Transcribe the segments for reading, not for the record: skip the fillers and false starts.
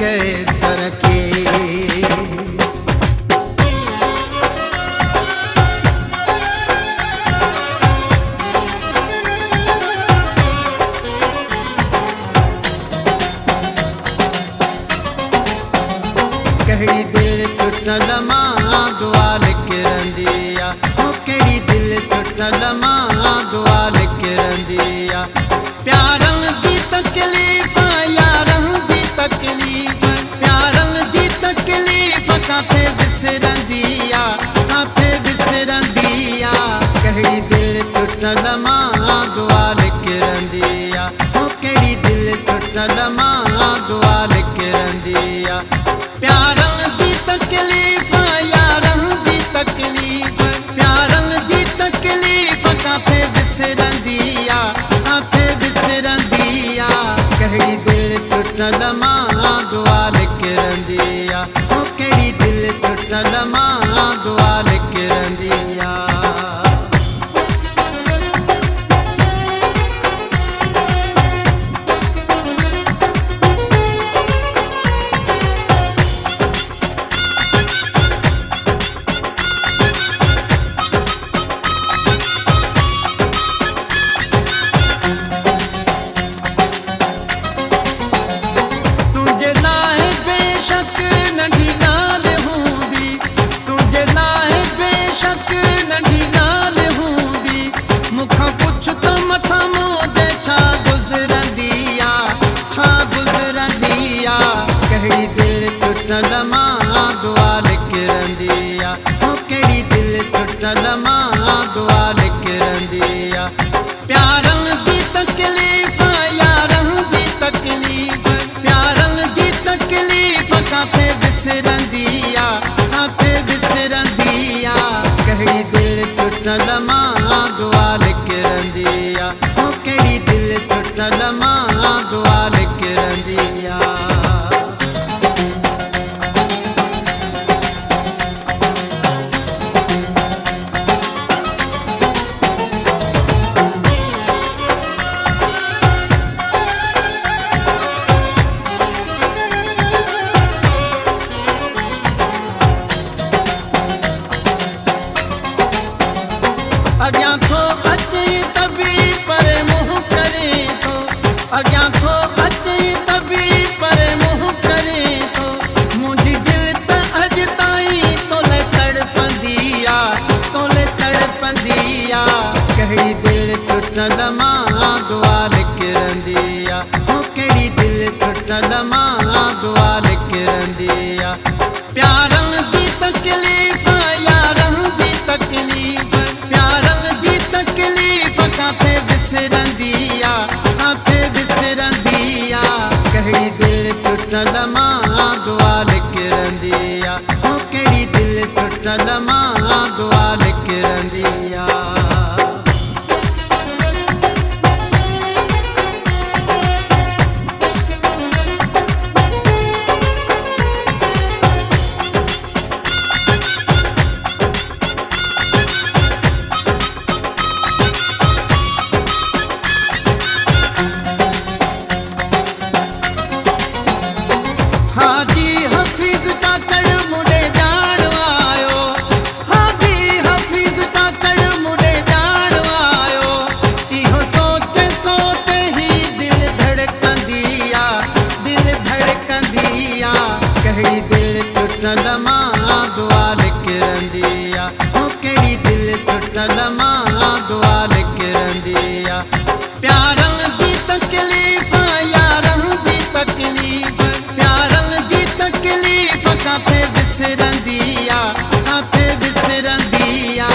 कैसर के। कहिड़ी दिल टुटल मां दुआ लिखी रंदिया, कहिड़ी दिल टुटल मां दुआ लिखी रंदिया। प्यारन जी तकलीफ़ यारन जी तकलीफ़, प्यारन जी तकलीफ़ काथे विसरंदिया, काथे विसरंदिया। कहिड़ी दिल टुटल मां दुआ लिखी रंदिया, कहिड़ी दिल टुटल मां दुआ लिखी रंदिया। प्यारन जी तकलीफ़ यारन जी तकलीफ़, प्यारन जी तकलीफ़ काथे विसरंदिया, काथे विसरंदिया। कहिड़ी दिल टुटल मां दुआ लिखी रंदिया, कहिड़ी दिल टुटल मां दुआ लिखी रंदिया। कहिड़ी दिल टुटल मां दुआ लिखी रंदिया, कहिड़ी दिल टुटल मां दुआ लिखी रंदिया। प्यारन जी तकलीफ़ यारन जी तकलीफ़, प्यारन जी तकलीफ़ काथे विसरंदिया, काथे विसरंदिया। कहिड़ी दिल टुटल मां दुआ लिखी रंदिया, कहिड़ी दिल टुटल मां दुआ लिखी रंदिया। अॻियां थो अचे त बि परे मुंहुं करे थो, अॻियां थो अचे त बि परे मुंहुं करे थो। मुंहिंजी दिल त अॼु ताईं तोले तड़पंदी आहे, तोले तड़पंदी आहे। कहिड़ी दिल टुटल मां दुआ लिखी रंदिया, कहिड़ी दिल टुटल मां दुआ लिखी रंदिया। प्यारन जी तकलीफ़ यारन जी तकलीफ़, प्यारन जी तकलीफ़ काथे विसरंदिया, काथे विसरंदिया। कहिड़ी दिल टुटल मां दुआ लिखी रंदिया, कहिड़ी दिल टुटल मां दुआ लिखी रंदिया। हाजी हफीज़ चाचड़ मुड़े जान आयो, हाजी हफीज़ चाचड़ मुड़े जान आयो। इहो सोचे सोचे ही दिल धड़कंदी आ, दिल धड़कंदी आ। कहिड़ी दिल टुटल मां दुआ लिखी रंदिया, कहिड़ी दिल टुटल मां दुआ लिखी रंदिया। प्यारन जी तकलीफ़ यारन जी तकलीफ़, प्यारन जी तकलीफ़ काथे विसरंदिया, काथे विसरंदिया।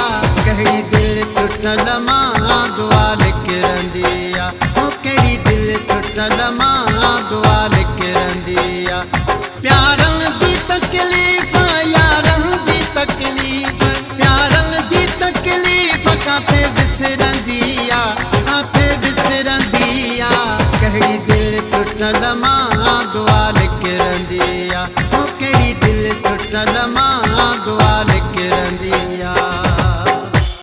कहिड़ी दिल टुटल मां दुआ लिखी रंदिया, कहिड़ी दिल टुटल मां दुआ लिखी रंदिया। प्यारन जी तकलीफ़ यारन जी तकलीफ़, प्यारन जी तकलीफ़ काथे विसरंदिया, काथे विसरंदिया। कहिड़ी दिल टुटल मां दुआ लिखी रंदिया, कहिड़ी दिल टुटल मां दुआ लिखी रंदिया।